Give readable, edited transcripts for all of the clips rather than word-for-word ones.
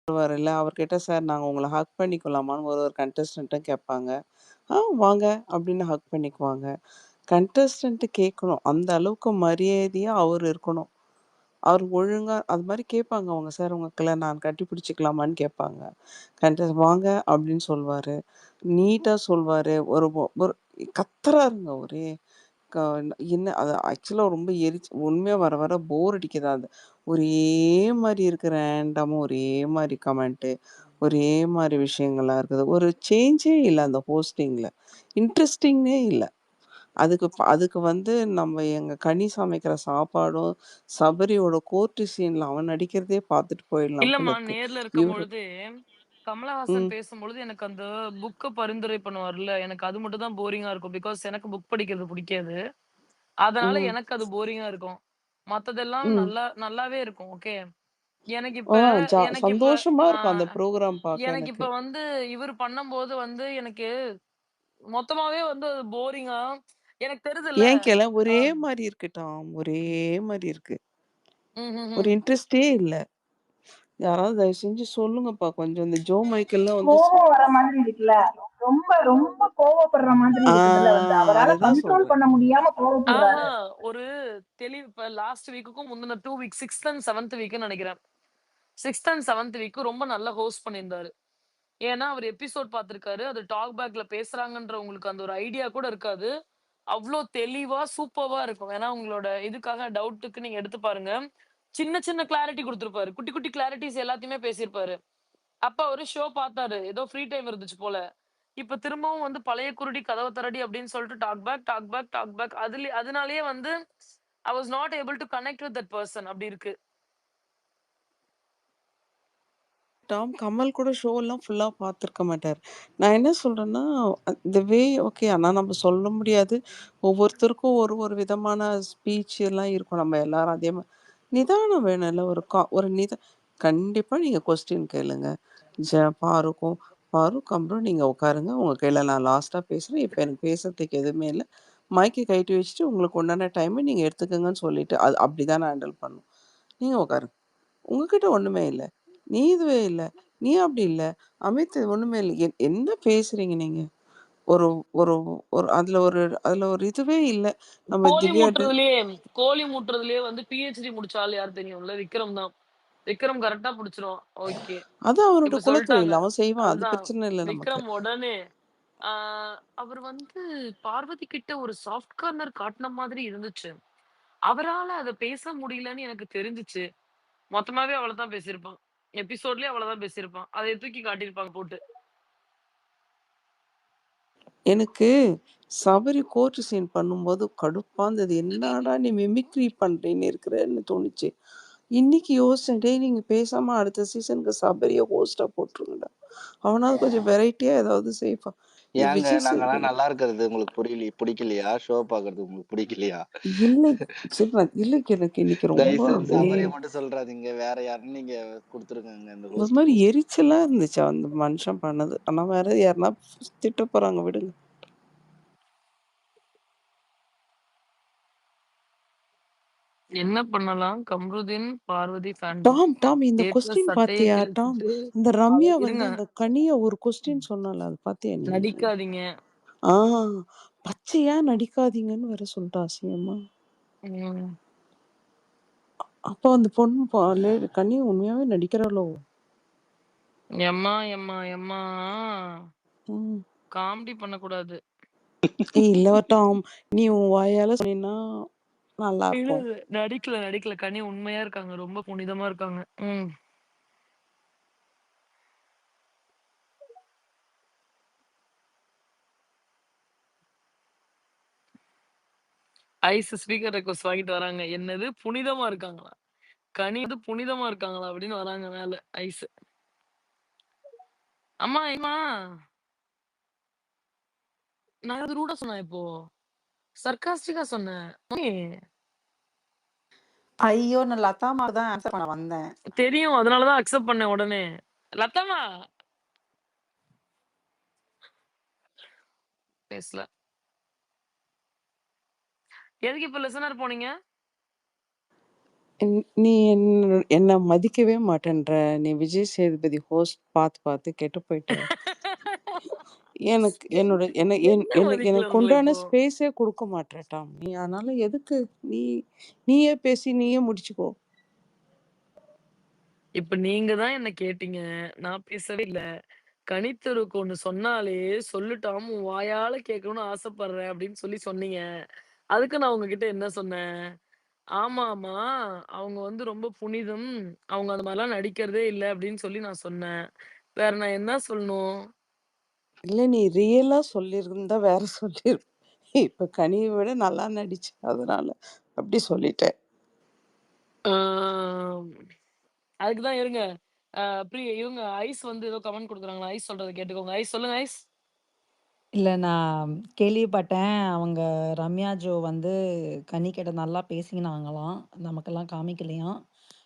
வருவாருல்ல, அவர்கிட்ட சார் நாங்க உங்கள ஹக் பண்ணிக்கலாமான்னு ஒரு ஒரு கண்டஸ்டன்ட்டும் கேட்பாங்க. வாங்க அப்படின்னு ஹக் பண்ணிக்குவாங்க. கண்டஸ்டன்ட் கேட்கணும். அந்த அளவுக்கு மரியாதையா அவரு இருக்கணும். அவரு ஒழுங்கா அது மாரி கேட்பாங்க அவங்க, "சார் உங்கள நான் கட்டி பிடிச்சுக்கலாமான்னு?" கேட்பாங்க. வாங்க அப்படின்னு சொல்வாரு. நீட்டா சொல்வாரு. ஒரு கத்துறாருங்க ஒரே க என்ன அது ஆக்சுவலா ரொம்ப உண்மையா வர வர போர் அடிக்குது அது. ஒரே மாரி இருக்கு ரேண்டமா ஒரே மாரி கமெண்ட்டு, ஒரே மாரி விஷயங்களா இருக்குது. ஒரு சேஞ்சே இல்ல அந்த ஹோஸ்டிங்ல. இன்ட்ரஸ்டிங்கே இல்ல. அதுக்கு வந்து நம்ம எங்க கனி சமைக்கிற சாப்பாடும், சபரியோட கோர்ட்டு சீன்ல அவன் நடிக்கிறதே பார்த்துட்டு போயிடலாம் போல இல்லம்மா, இருக்கு. நேர்ல இவரு இருக்கும்பொழுது, கமலஹாசன் ம், பேசும்பொழுது எனக்கு அந்த புக்க பரிந்துரை பண்ணுவார்ல, எனக்கு அது மட்டும் தான் போரிங்கா இருக்கும். பிகாஸ் எனக்கு புக் படிக்கிறது புடிக்காது. அதனால ம், எனக்கு அது போரிங்கா இருக்கும். மத்ததெல்லாம் ம். நல்லாவே இருக்கும். ஓகே. எனக்கு ஆ இப்ப எனக்கு இப்ப சந்தோஷமா ஆ இருக்கும் அந்த ப்ரோகிராம் பார்க்க எனக்கு எனக்கு. இப்ப வந்து இவரு பண்ணும்போது வந்து எனக்கு மொத்தமாவே வந்து அது போரிங்கா எனக்கு தெரியுதுல்ல. ஏன் கேள அ ஒரே மாரி இருக்கு டாம். ஒரே மாரி இருக்கு. ஒரு ம்ஹ்ஹ்ம். இன்ட்ரெஸ்ட்டே இல்ல. யாராவது தயவு செஞ்சு சொல்லுங்கப்பா கொஞ்சம். இந்த ஜோ மைக்கேல்லாம் வந்து கோவம் வர மாதிரி இருக்குல்ல. ரொம்ப ரொம்ப கோவப்படுற மாதிரி ஆ இருக்குதுல்ல வந்து. அவரால அததான் கண்ட்ரோல் சொல்றேன். பண்ண முடியாம ஆஹா! கோவப்படுறாரு. ஒரு தெளிவு இப்ப லாஸ்ட் வீக்குக்கும் முந்தின 2 வீக் 6த் அண்ட் 7த் வீக்ன்னு நெனைக்கிறேன். 6த் அண்ட் 7த் வீக் ரொம்ப நல்லா ஹோஸ்ட் பண்ணியிருந்தாரு. ஏன்னா, அவரு எபிசோட் பார்த்திருக்காரு. அது டாக் பேக்ல பேசுறாங்கன்ற உங்களுக்கு அந்த ஒரு ஐடியா கூட இருக்காது. அவ்ளோ தெளிவா, சூப்பர்வா இருக்கும். ஏன்னா, உங்களோட இதுக்காக டவுட்டுக்கு நீங்க எடுத்து பாருங்க. சின்ன சின்ன கிளாரிட்டி குடுத்திருப்பாரு. குட்டி குட்டி கிளாரிட்டீஸ் எல்லாத்தையுமே பேசியிருப்பாரு. அப்ப அவரு ஷோ பார்த்தாரு. ஏதோ ஃப்ரீ டைம் இருந்துச்சு போல. இப்ப திரும்பவும் வந்து பழைய குருடி கதவ திறடி அப்படின்னு சொல்லிட்டு talk back, talk back, talk back அதனாலேயே வந்து I was not able to connect with that person அப்படி இருக்கு. டாம் கமல் கூட ஷோலாம் ஃபுல்லா பார்த்துருக்க மாட்டாரு. நான் என்ன சொல்றேன்னா, இந்த வே ஓகே. ஆனா நம்ம சொல்ல முடியாது. ஒவ்வொருத்தருக்கும் ஒரு ஒரு விதமான ஸ்பீச் எல்லாம் இருக்கும். நம்ம எல்லாரும் அதே நிதானம் வேணும்ல. கண்டிப்பா நீங்க கொஸ்டின் கேளுங்க. ஜ பாருக்கும் பாருக் அப்புறம் நீங்க உட்காருங்க. உங்க கையில நான் லாஸ்ட்டா பேசுறேன். இப்ப எனக்கு பேசுறதுக்கு எதுவுமே இல்ல. மைக்க கழட்டி வச்சுட்டு உங்களுக்கு உண்டான டைம நீங்க எடுத்துக்கங்கன்னு சொல்லிட்டு, அது அப்படிதான் நான் ஹேண்டில் பண்ணணும். நீங்க உட்காருங்க. உங்ககிட்ட ஒண்ணுமே இல்ல. நீ இதுவே இல்ல. நீ அப்படி இல்ல. அமித் ஒண்ணுமே இல்ல. என்ன பேசுறீங்க நீங்க? ஒரு ஒரு ஒரு அதுல ஒரு இதுவே இல்ல. நம்ம கோழி திவ்யா மூட்டுறதுலயே கோழி மூட்டுறதுலயே வந்து பிஹெச்டி முடிச்ச ஆள் யார் தெரியும்ல? விக்ரம் தான். விக்ரம் கரெக்ட்டா புடிச்சிருவான். ஓகே. அது அவனோட இப்ப சொல்ட்டாங்க. குலத்தொழில். அவன் செய்வான். அது அதுதான். பிரச்சனை இல்ல நமக்கு. விக்ரம் உடனே ஆ அவர் வந்து பார்வதி கிட்ட ஒரு சாஃப்ட் கார்னர் காட்டுன மாதிரி இருந்துச்சு. அவரால அத பேச முடியலன்னு எனக்கு தெரிஞ்சுச்சு. மொத்தமாவே அவ்வளதான் பேசியிருப்பான். எபிசோட்லயே அவ்வளதான் பேசியிருப்பான். அதைய தூக்கி காட்டியிருப்பாங்க போட்டு. எனக்கு சபரி கோர்ட் சீன் பண்ணும்போது கடுப்பா இருந்தது. என்னடா நீ மிமிக்ரி பண்றேன்னு இருக்கிறன்னு தோணுச்சு. இன்னைக்கு யோசிச்சேன். டேய் நீங்க பேசாம அடுத்த சீசனுக்கு சபரிய ஹோஸ்ட்டா போட்டுருங்கடா. அவனாவது கொஞ்சம் வெரைட்டியா ஏதாவது செய்வான். இந்த ஏங்க விஜய் நாங்கலாம் சேதுபதி நல்லா இருக்கிறது உங்களுக்கு பிடிக்கலையா? ஷோ பார்க்கறது உங்களுக்கு பிடிக்கலையா? இல்லை சொல்றேன். இல்ல எனக்கு இன்னைக்கு ரொம்ப தயவுசெய்து அப்படியே சபரிய மட்டும் சொல்றாதீங்க. வேற யாருன்னு நீங்க குடுத்துருங்கங்க இந்த ஒரு ஹோஸ்ட் மாரி போஸ்ட். எரிச்சலா இருந்துச்சு அந்த மனுஷன் பண்ணது. ஆனா வேற யாருன்னா திட்ட போறாங்க விடுங்க. என்ன பண்ணலாம்? கம்ருதீன், பார்வதி ஃபேண்டம். டாம் இந்த ஏ பிளஸ் கொஸ்டின் சட்டைய பாத்தியா டாம்? கிழிச்சிட்டு அந்த ரம்யா வந்து இருங்க. அந்த கனிய ஒரு கொஸ்டின் சொன்னால அது பாத்தியா நீ? நடிக்காதீங்க. ஆ பச்சையா நடிக்காதீங்கன்னு வேற சொல்லிட்டா அசிங்கமா. ம். அப்போ அந்த பொண்ணு கனி உண்மையாவே நடிக்கிறாளோ? எம்மா, எம்மா, எம்மா. ம். காமெடி பண்ணக்கூடாது. இல்ல டாம். நீ உன் வாயால சொன்னீன்னா இல்ல, நல்லாருக்கும். இல்ல. நடிக்கல. கனி உண்மையா இருக்காங்க. ரொம்ப புனிதமா இருக்காங்க. ம். ஐஸ் ஸ்பீக்கர் ரெக்வெஸ்ட் வாங்கிட்டு வராங்க. என்னது புனிதமா இருக்காங்களா? கனி வந்து புனிதமா இருக்காங்களா? அப்படின்னு வராங்க மேல ஐஸ். அம்மா. நான் ஏதாவது ரூடா சொன்னேனா இப்போ? சர்காஸ்டிக்கா சொன்னேன். மம்மி ஐயோ! நான் லதாம்மாக்கு தான் ஆன்ஸர் பண்ண வந்தேன். தெரியும். அதனால தான் அக்செப்ட் பண்ணேன் உடனே. லதாம்மா பேசல. எதுக்கு இப்ப லிசனர் போனீங்க? நீ என்ன மதிக்கவே மாட்டேன்ற. நீ விஜய் சேதுபதி ஹோஸ்ட் பார்த்து கெட்டு போயிட்ட. எனக்கு என்னோட என்ன என் என்ன எனக்கு மதிக்கல எனக்கு உங்களை உண்டான இப்போ? ஸ்பேஸே குடுக்க மாட்ற டாம். நீ அதனால எதுக்கு? நீ நீயே பேசி நீயே முடிச்சுக்கோ. இப்ப நீங்க தான் என்ன கேட்டீங்க. நான் பேசவே இல்ல. கனித்தருக்கு ஒண்ணு சொன்னாலே, "சொல்லுட்டாம் உன் வாயால கேட்கணும்னு ஆசைப்படுறேன்" அப்படின்னு சொல்லி சொன்னீங்க. அதுக்கு நான் உங்ககிட்ட என்ன சொன்னேன்? ஆமாமா, அவங்க வந்து ரொம்ப புனிதம். அவங்க அந்த மாரிலாம் நடிக்கிறதே இல்ல அப்படின்னு சொல்லி நான் சொன்னேன். வேற நான் என்ன சொல்லணும்? இல்ல நீ ரியலா சொல்லியிருந்தா வேற சொல்லியிருப்ப. இப்ப கனிய விட நல்லா நடிச்ச. அதனால அப்படி சொல்லிட்டேன். ஆம். அதுக்கு தான் இருங்க. இவங்க ஐஸ் வந்து ஏதோ கமெண்ட் குடுக்குறாங்களா? ஐஸ் சொல்றத கேட்டுக்கோங்க. ஐஸ் சொல்லுங்க ஐஸ். இல்ல நான் கேள்விப்பட்டேன். அவங்க ரம்யா ஜோ வந்து கனிக்கிட்ட நல்லா பேசினாங்களாம். நமக்கெல்லாம் காமிக்கலையாம்.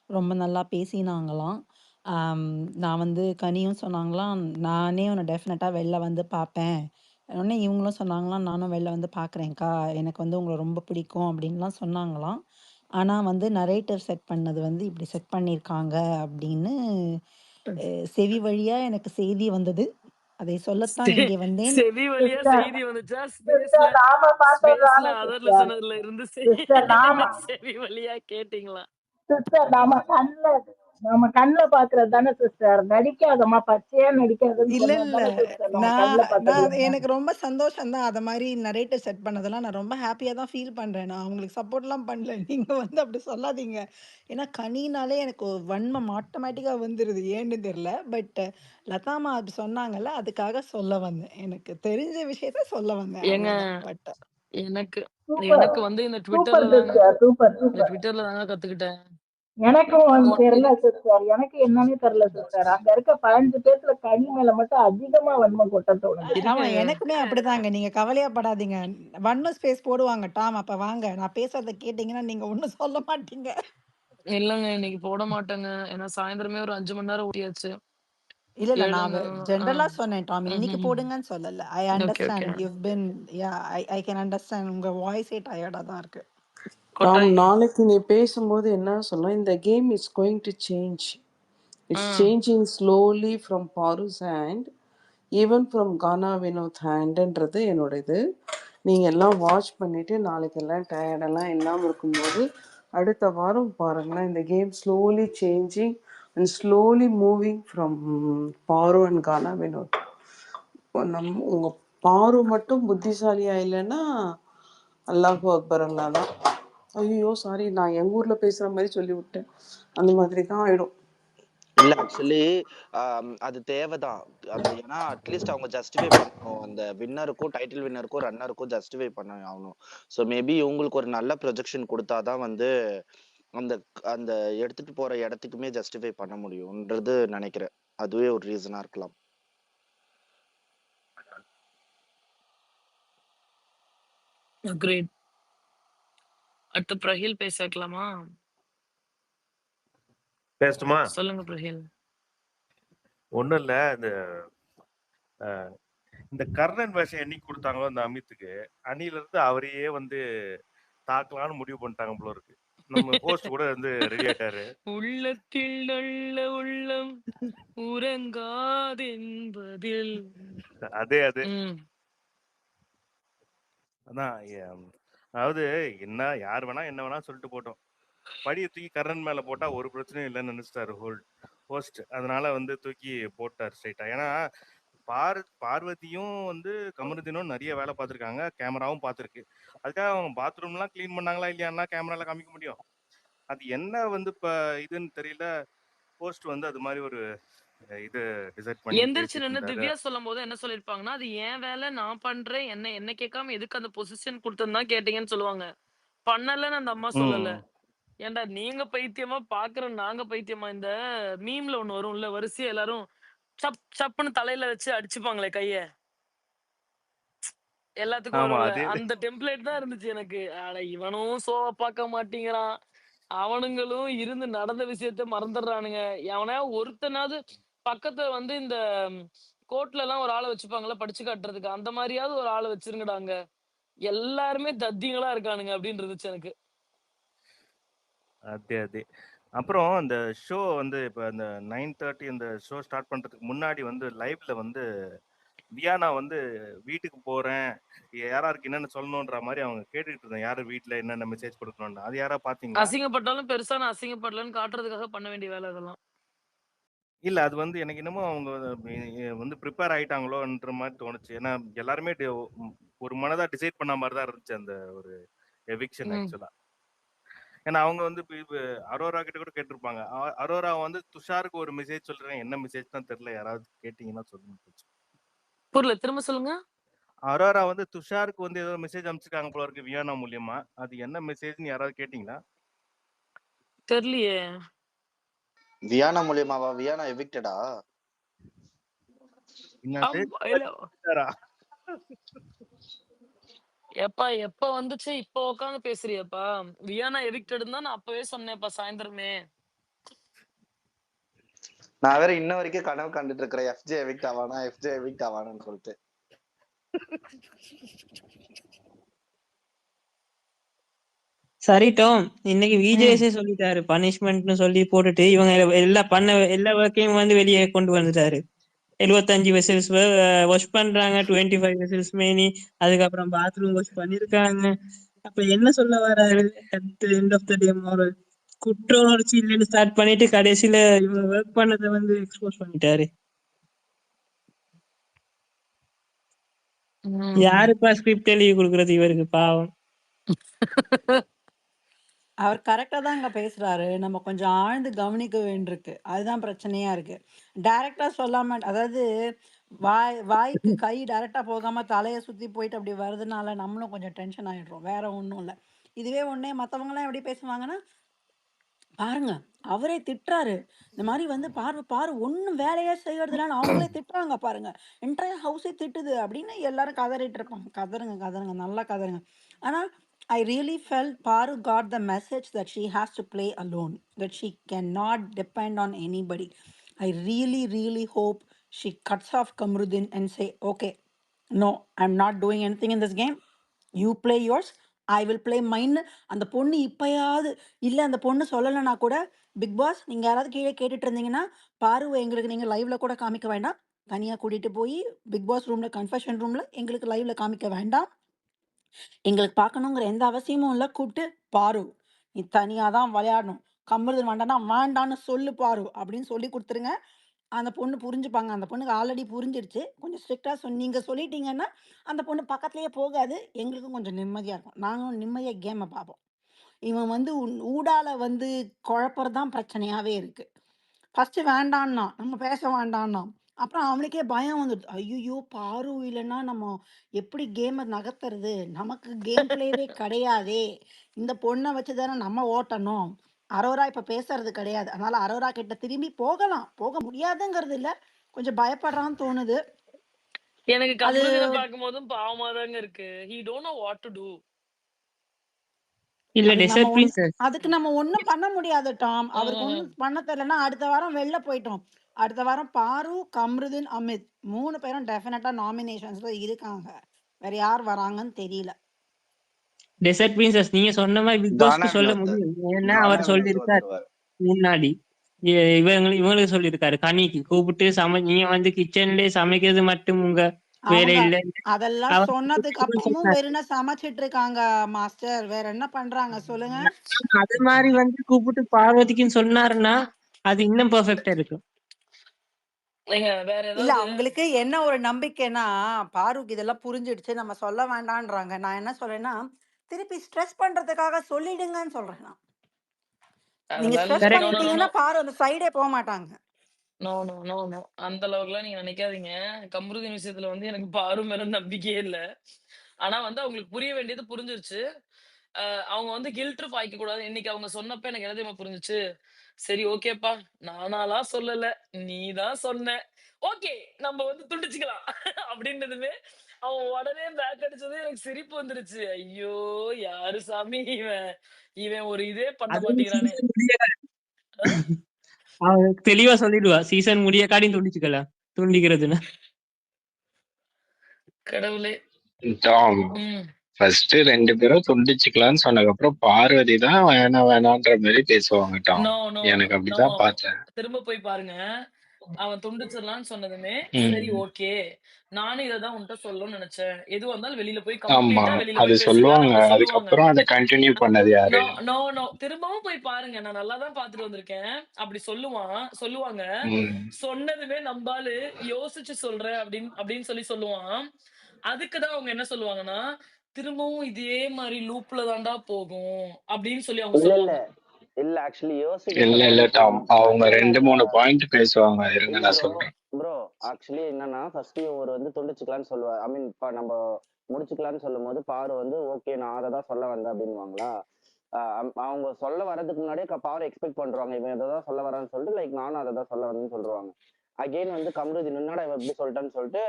ரொம்ப நல்லா பேசினாங்களாம். அம் நான் வந்து கனியும் சொன்னாங்களாம், "நானே உன்ன டெஃபினட்டா வெளில வந்து பார்ப்பேன்." உடனே இவங்களும் சொன்னாங்களாம், "நானும் வெளில வந்து பார்க்குறேன்க்கா. எனக்கு வந்து உங்கள ரொம்ப பிடிக்கும்." அப்படின்லாம் சொன்னாங்களாம். ஆனா வந்து நரேட்டிவ் செட் பண்ணது வந்து இப்படி செட் பண்ணியிருக்காங்க அப்படின்னு செவி வழியா எனக்கு செய்தி வந்தது. அதை சொல்லத்தான் செ இங்கே வந்தேன். செவி வழியா சிஸ்டர் செய்தி வந்துச்சா? சிஸ்டர் நாம ஸ்பேஸ்ல பார்த்ததானே அதர் சிஸ்டர். லிசனர்ல இருந்து சிஸ்டர் நாம செவி வழியா கேட்டீங்களா? சிஸ்டர் நாம கண்ணுல பாக்குறது தானே சிஸ்டர். நடிக்காதம்மா, பச்சையா நடிக்காதுன்னு இல்ல, சொன்னது இல்ல. தானே சிஸ்டர் நம்ம நான் கண்ணுல நான் பார்த்தது. அது எனக்கு ரொம்ப சந்தோஷம் தான். அத மாரி நரேட்டிவ் செட் பண்ணதெல்லாம் நான் ரொம்ப ஹேப்பியா தான் ஃபீல் பண்றேன். நான் அவங்களுக்கு சப்போர்ட்லாம் பண்ணல. நீங்க வந்து அப்படி சொல்லாதீங்க. ஏன்னா கனினாலே எனக்கு ஒரு வன்மம் ஆட்டோமேட்டிக்கா வந்துருது. ஏன்னு தெரியல. பட் லதாம்மா அது சொன்னாங்கல்ல, அதுக்காக சொல்ல வந்தேன். எனக்கு தெரிஞ்ச விஷயத்த சொல்ல வந்தேன் ஏங்க அவ்வளோதான். பட் எனக்கு சூப்பர் எனக்கு வந்து இந்த சூப்பர் ட்விட்டர்ல தாங்க சிஸ்டர், சூப்பர். கத்துக்கிட்டேன். எனக்கும் தெரியல எனக்கு சிஸ்டர். எனக்கு என்னன்னே தெரியல சிஸ்டர். அங்க இருக்க 15 பேர்ல கனி மேல மட்டும் அதிகமா வன்மம் கொட்ட தோணுது. இருங்க. ஆமா எனக்குமே அப்படிதாங்க. நீங்க கவலையா படாதீங்க. வன்ம ஸ்பேஸ் போடுவாங்க டாம். அப்ப வாங்க. நான் பேசுறத கேட்டீங்கன்னா, நீங்க ஒண்ணும் சொல்ல மாட்டீங்க. இல்லங்க இன்னைக்கு போட மாட்டேங்க. ஏன்னா சாயந்தரமே ஒரு 5 மணி நேரம் ஓட்டியாச்சு. இல்ல, இல்ல. 7 நான் ஆ. ஜெனரலா சொன்னேன் டாம். இன்னைக்கு ம்ஹ்ம். போடுங்கன்னு சொல்லல. I okay, okay. Understand you've been I can understand. உங்க வாய்ஸே டயர்டா தான் இருக்கு. டாம் கொட்டாய்ங்க. நாளைக்கு நீ பேசும்போது என்ன சொன்னா, இந்த game is going to change. It's hmm. Changing slowly from Paru's hand, even from Gana Vinoth ஹேண்டுன்றது என்னோட இது. நீங்கள் எல்லாம் வாட்ச் பண்ணிவிட்டு நாளைக்கு எல்லாம் டயர்டெல்லாம் இல்லாமல் இருக்கும்போது அடுத்த வாரம் பாருங்களேன், இந்த game slowly changing and slowly moving from பாரு அண்ட் கானா வினோத். உங்கள் பாரு மட்டும் புத்திசாலியா இல்லைன்னா அல்லாஹு அக்பர் அல்லா தான். ஐயோ சாரி, நான் எங்கள் ஊரில் பேசுகிற மாதிரி சொல்லிவிட்டேன். அந்த மாதிரி தான் ஆகிடும். இல்ல ஆக்சுவலி அது தேவைதான். ஏன்னா அட்லீஸ்ட் அவங்க ஜஸ்டிஃபை பண்ணணும். அந்த வின்னருக்கும் டைட்டில் வின்னருக்கும் ரன்னருக்கும் ஜஸ்டிஃபை பண்ண ஆகணும். ஸோ மேபி இவங்களுக்கு ஒரு நல்ல ப்ரொஜெக்ஷன் கொடுத்தாதான் வந்து அந்த அந்த எடுத்துட்டு போற இடத்துக்குமே ஜஸ்டிஃபை பண்ண முடியும்ன்றது நினைக்கிறேன். அதுவே ஒரு ரீசனா இருக்கலாம். அக்ரீட். அடுத்து பிரஹில் பேச வைக்கலாமா? பேசட்டுமா? சொல்லுங்க பிரஹில். ஒண்ணும் இல்ல. இந்த கர்ணன் வேஷம் என்னைக்கு கொடுத்தாங்களோ அந்த அமித்துக்கு, அன்னில இருந்து அவரையே வந்து தாக்கலாம்னு முடிவு பண்ணிட்டாங்க போல இருக்கு. நம்ம ஹோஸ்ட் கூட வந்து ரெடி ஆயிட்டாரு. உள்ளத்தில் நல்ல உள்ளம் உறங்காதென்பதில். அதே ம். அதான் அதாவது என்ன யார் வேணா என்ன வேணா சொல்லிட்டு போட்டோம். படியை தூக்கி கர்ணன் மேல போட்டா ஒரு பிரச்சனையும் இல்லைன்னு நினைச்சிட்டாரு ஹோஸ்ட். அதனால வந்து தூக்கி போட்டார் ஸ்ட்ரைட்டா. ஏன்னா பார்வதியும் வந்து கமருதீனும் நிறைய வேலை பார்த்துருக்காங்க, கேமராவும் பார்த்துருக்கு. அதுக்காக அவங்க பாத்ரூம்லாம் கிளீன் பண்ணாங்களா இல்லையான்னா கேமரால காமிக்க முடியும். அது என்ன வந்து இப்ப இதுன்னு தெரியல. போஸ்ட் வந்து அது மாதிரி ஒரு இது டிசைட் பண்ணி எந்திரிச்சு பேசிட்டு நின்னு இருந்தாரு. திவ்யா சொல்லும்போது என்ன சொல்லிருப்பாங்கன்னா, அது என் வேலை நான் பண்றேன். என்ன கேட்காம எதுக்கு அந்த பொசிஷன் குடுத்தேன்னு தான் கேட்டீங்கன்னு சொல்லுவாங்க. பண்ணலன்னு அந்த அம்மா சொல்லல. ம். ஏன்டா நீங்க பைத்தியமா பாக்குற நாங்க பைத்தியமா? இந்த மீம்ல ஒண்ணு வரும்ல, வரிசையா எல்லாரும் சப் சப்புன்னு தலையில வச்சு அடிச்சுப்பாங்களே கைய. எல்லாத்துக்கும் ஆமா வரும்ல. அதே அந்த டெம்ப்ளேட் தான் இருந்துச்சு எனக்கு. அட இவனும் ஷோவ பாக்க மாட்டேங்கிறான். அவனுங்களும் இருந்து நடந்த விஷயத்த மறந்துடுறானுங்க. எவனாவது ஒருத்தனாவது பக்கத்துல வந்து இந்த கோர்ட்லலாம் ஒரு ஆள வச்சுப்பாங்கல்ல படிச்சு காட்டுறதுக்கு. அந்த மாரியாவது ஒரு ஆள வச்சிருங்கடாங்க. எல்லாருமே தத்திங்களா இருக்கானுங்க அப்படின்னு இருந்துச்சு எனக்கு. அதே. அப்புறம் இந்த ஷோ வந்து இப்ப அந்த 9:30 இந்த ஷோ ஸ்டார்ட் பண்றதுக்கு முன்னாடி வந்து லைவ்ல வந்து வியானா வந்து வீட்டுக்கு போறேன், யாராருக்கு என்னென்ன சொல்லணுன்ற மாரி அவங்க கேட்டுட்டு இருந்தாங்க. யாரு வீட்ல என்னென்ன மெசேஜ் குடுக்கணும்னு. அது யாரா பார்த்தீங்களா? அசிங்கப்பட்டாலும் பெருசா நான் அசிங்கப்படலன்னு காட்டுறதுக்காக பண்ண வேண்டிய வேலை அதெல்லாம். இல்ல அது வந்து எனக்கு என்னமோ அவங்க வந்து ப்ரிப்பேர் ஆயிட்டாங்களோன்ற மாரி தோணுச்சு. ஏன்னா எல்லாருமே ஒரு மனதா டிசைட் பண்ண மாரி தான் இருந்துச்சு அந்த ஒரு எவிக்ஷன் ம். ஆக்சுவலா. ஏன்னா அவங்க வந்து இப்ப அரோரா கிட்ட கூட கேட்டிருப்பாங்க. அரோரா வந்து துஷாருக்கு ஒரு மெசேஜ் சொல்றேன். என்ன மெசேஜ் தான் தெரியல. யாராவது கேட்டீங்கன்னா சொல்லுங்க கொஞ்சம். புரியல. திரும்ப சொல்லுங்க. அரோரா வந்து துஷாருக்கு வந்து ஏதோ மெசேஜ் அனுப்பிச்சிருக்காங்க போல இருக்கு வியானா மூலியமா. அது என்ன மெசேஜ்னு யாராவது கேட்டீங்களா? தெரியலையே. வியானா மூலியமாவா? வியானா எவிக்டடா? என்னது? இல்ல. துஷாரா? எப்பா எப்ப வந்துச்சு இப்ப உட்காந்து பேசுறியப்பா? வியானா எவிக்டட் தான் நான் அப்பவே சொன்னேன்ப்பா சாயந்தரமே. நான் வேற இன்ன வரைக்கும் கனவு கண்டுட்டு இருக்கிறேன். எஃப்ஜே எவிக்ட் ஆவானா, எஃப்ஜே எவிக்ட் ஆவானான்னு சொல்லிட்டு. சரி டாம், இன்னைக்கு விஜேஎஸ்ஏ சொல்லிட்டாரு பனிஷ்மெண்ட்னு சொல்லி போட்டுட்டு இவங்க எல்லா ஒர்க்கையும் வந்து வெளியே கொண்டு வந்துட்டாரு. 75 வெசல்ஸ் வாஷ் பண்றாங்க, 25 வெசல்ஸ் மேனி, அதுக்கப்புறம் பாத்ரூம் வாஷ் பண்ணிருக்காங்க. அப்ப என்ன சொல்ல வராரு? அட் எண்ட் ஆஃப் த டே ஒரு குற்ற உணர்ச்சி இல்லைன்னு ஸ்டார்ட் பண்ணிட்டு கடைசியில இவங்க ஒர்க் பண்ணதை வந்து எக்ஸ்போஸ் பண்ணிட்டாரு. யாருப்பா ஸ்கிரிப்ட் எழுதி கொடுக்கறது இவருக்கு? பாவம். அவர் கரெக்டா தாங்க பேசுறாரு. நம்ம கொஞ்சம் ஆழ்ந்து கவனிக்க வேண்டியிருக்கு. அதுதான் பிரச்சனையா இருக்கு. டைரக்ட்டா சொல்லாம அதாவது வாய்க்கு கை டைரக்ட்டா போகாம தலைய சுத்தி போயிட்டு அப்படி வருதுனால நம்மளும் கொஞ்சம் டென்ஷன் ஆயிடுறோம். வேற ஒண்ணும் இல்ல. இதுவே ஒண்ணே மத்தவங்கலாம் எப்படி பேசுவாங்கன்னா, பாருங்க அவரே திட்டுறாரு. இந்த மாரி வந்து பாரு பாரு ஒண்ணும் வேலையே செய்யறதில்லன்னு அவங்களே திட்டுறாங்க பாருங்க. என்டையர் ஹவுஸே திட்டுது அப்படின்னு எல்லாரும் கதறிட்டு இருப்பாங்க. கதறுங்க, கதறுங்க. நல்லா கதறுங்க. ஆனா I really felt Paru got the message that she has to play alone, that she cannot depend on anybody. I really, really hope she cuts off Kamruddin and say, okay, no, I'm not doing anything in this game. You play yours, I will play மைன்னு அந்த பொண்ணு இப்பயாவது இல்லை அந்த பொண்ணு சொல்லலைன்னா கூட big pass நீங்கள் யாராவது கீழே கேட்டுட்டு இருந்தீங்கன்னா பாருவை எங்களுக்கு நீங்கள் லைவ்ல கூட காமிக்க வேண்டாம், தனியாக கூட்டிகிட்டு போய் பிக் பாஸ் ரூமில் கன்ஃபெஷன் ரூமில் எங்களுக்கு லைவ்ல காமிக்க வேண்டாம், எங்களுக்கு பார்க்கணுங்கிற எந்த அவசியமும் இல்லை, கூப்பிட்டு பாரு நீ தனியாக தான் விளையாடணும், கம்முறது வேண்டாம்னா வேண்டான்னு சொல்லு பாரு அப்படின்னு சொல்லி கொடுத்துருங்க. அந்த பொண்ணு புரிஞ்சுப்பாங்க. அந்த பொண்ணுக்கு ஆல்ரெடி புரிஞ்சிருச்சு. கொஞ்சம் ஸ்ட்ரிக்ட்டா நீங்க சொல்லிட்டீங்கன்னா, அந்த பொண்ணு பக்கத்திலேயே போகாது. எங்களுக்கும் கொஞ்சம் நிம்மதியா இருக்கும். நாங்களும் நிம்மதியா கேம பார்ப்போம். இவன் வந்து ஊடால வந்து குழப்பறது தான் பிரச்சனையாவே இருக்கு. ஃபர்ஸ்ட்டு வேண்டான்னான். நம்ம பேச வேண்டான்னான். அப்புறம் அவனுக்கே பயம் வந்துடுது. ஐய்யய்யோ! பாரு இல்லன்னா நம்ம எப்படி கேம நகர்த்துறது? நமக்கு கேம் பிளேவே கிடையாதே! இந்த பொண்ண வச்சு தானே நம்ம ஓட்டணும். அரோரா இப்ப பேசுறது கிடையாது. அதனால அரோரா கிட்ட திரும்பி போகலாம். போக முடியாதுங்கிறது இல்ல. கொஞ்சம் பயப்படுறான்னு தோணுது. எனக்கு அது கம்ருதீன பார்க்கும்போதும் பாவமா தாங்க இருக்கு. He don't know what to do. இல்ல அதுக்கு நம்ம ஒண்ணும் பண்ண முடியாது டாம். அவருக்கு ஒண்ணும் பண்ண தெரியலன்னா அடுத்த வாரம் வெளில போயிட்டோம். அடுத்த வாரம் பாரு, கம்ருதீன், அமித் 3 பேரும் டெஃபினட்டா நாமினேஷன்ஸ்ல இருக்காங்க. வேற யார் வராங்கன்னு தெரியல. டெசர்ட் பிரின்சஸ் நீங்க சொன்ன மாதிரி பிக் கானா பாஸ்க்கு சொல்ல வினோத். முடியும். ஏன்னா கானா அவர் வினோத் சொல்லியிருக்காரு வந்துருவாரு. முன்னாடி. இவங்களுக்கு சொல்லியிருக்காரு கனிக்கு கூப்பிட்டு நீங்க வந்து கிச்சன்லயே சமைக்கிறது மட்டும் உங்க வேலை அவங்க இல்ல. அதெல்லாம் அவர் சொன்னதுக்கு அப்புறமும் வெறும்னா சமைச்சிட்டு இருக்காங்க மாஸ்டர். வேற என்ன பண்றாங்க சொல்லுங்க? அது மாதிரி வந்து கூப்பிட்டு பார்வதிக்குன்னு சொன்னாருன்னா அது இன்னும் பெர்ஃபெக்ட்டா இருக்கும். நீங்க வேற இல்ல ஏதாவது அவங்களுக்கு என்ன ஒரு நம்பிக்கைன்னா, பாருக் இதெல்லாம் புரிஞ்சிடுச்சு. நம்ம சொல்ல வேண்டான்றாங்க. நான் என்ன சொல்றேன்னா, திருப்பி ஸ்ட்ரெஸ் பண்றதுக்காக சொல்லிடுங்கன்னு சொல்றேன் நான். நீங்க அதெல்லாம் ஸ்ட்ரெஸ் நோ நோ நோ பண்ணிட்டீங்கன்னா நோ பாரு அந்த சைடே போமாட்டாங்க. நோ நோ நோ நோ அந்த அளவுக்குலாம் நீங்க நினைக்காதீங்க. கம்ருதீன் விஷயத்துல வந்து எனக்கு பாரு மேல நம்பிக்கையே இல்ல. ஆனா வந்து அவங்களுக்கு புரிய வேண்டியது புரிஞ்சிருச்சு. அவங்க வந்து கில்ட் ட்ரிப் ஆயிக்க கூடாது. இன்னைக்கு அவங்க சொன்னப்ப எனக்கு என்ன தெரியுமா புரிஞ்சுச்சு? சரி ஓகேப்பா. நானாலாம் சொல்லல. நீ தான் சொன்ன. ஓகே. நம்ம வந்து துண்டிச்சுக்கலாம். அப்படின்னதுமே அவன் உடனே பேக் அடிச்சதும் எனக்கு சிரிப்பு வந்துருச்சு. ஐயோ! யாரு சாமி இவன்? இவன் ஒரு இதே பண்ண அதுவும் மாட்டேங்கிறானே! சீசன் முடிய அ அவ தெளிவா சொல்லிடுவா. சீசன் முடிய காட்டியும் துண்டிச்சுக்கலாம். துண்டிக்கிறதுன்னு. கடவுளே! டாம், ம். ஃபர்ஸ்ட் 2 பேரும் துண்டிச்சுக்கலாம்னு சொன்னதுக்கப்புறம் பார்வதி தான் வேணான்ற மாதிரி பேசுவாங்க டாம். நோ நோ எனக்கு நோ அப்படிதான் பார்த்தேன். திரும்ப போய் பாருங்க. அவன் துண்டிச்சிடலாம்னு சொன்னதுமே சரி ம். ஓகே, நானும் இததான் உன்கிட்ட சொல்லணும்னு நினைச்சேன். எதுவா இருந்தாலும் வெளியில போய் ஆமா, கம்ப்ளீட்டா வெளியில அது போய் பேசிக்கலாம்னு சொல்லுவாங்க. அவங்க சொல்லுவாங்க. அதுக்கப்புறம் அதை கண்டினியூ பண்ணது யாரு? நோ நோ நோ திரும்பவும் போய் பாருங்க. நான் நல்லா தான் பார்த்துட்டு வந்திருக்கேன். அப்படி சொல்லுவாங்க. ம். சொன்னதுமே நம்பாளு யோசிச்சு சொல்றேன் அப்படின்னு சொல்லுவான். அதுக்கு தான் அவங்க என்ன சொல்லுவாங்கன்னா, திரும்பவும் இதே மாதிரி லூப்ல தான்டா போகும் அப்படின்னு சொல்லி அவங்க இல்ல இல்ல சொல்லுவாங்க. இல்ல ஆக்சுவலி யோசிக்க இல்ல இல்ல சொல்ல டாம், அவங்க Actually 2-3 பாயிண்ட் பேசுவாங்க. இருங்க இல்ல நான் ப்ரோ சொல்றேன். ப்ரோ ஆக்சுவலி என்னன்னா ஃபர்ஸ்ட் ஒரு வந்து துண்டிச்சுக்கலாம்னு சொல்லுவார். ஐ மீன் இப்ப நம்ம முடிச்சுக்கலாம்னு சொல்லும் போது பாரு வந்து ஓகே நான் அதை தான் சொல்ல வந்தேன் அப்படின்வாங்களா. அவங்க சொல்ல வர்றதுக்கு முன்னாடியே பாரு எக்ஸ்பெக்ட் பண்றாங்க இவன் இதை தான் சொல்ல வரான்னு சொல்லிட்டு லைக் நானும் அதை தான் சொல்ல வந்தேன்னு சொல்லுவாங்க. அகெயின் வந்து கம்ருதீன் என்னடா இவன் எப்படி சொல்லிட்டேன்னு சொல்லிட்டு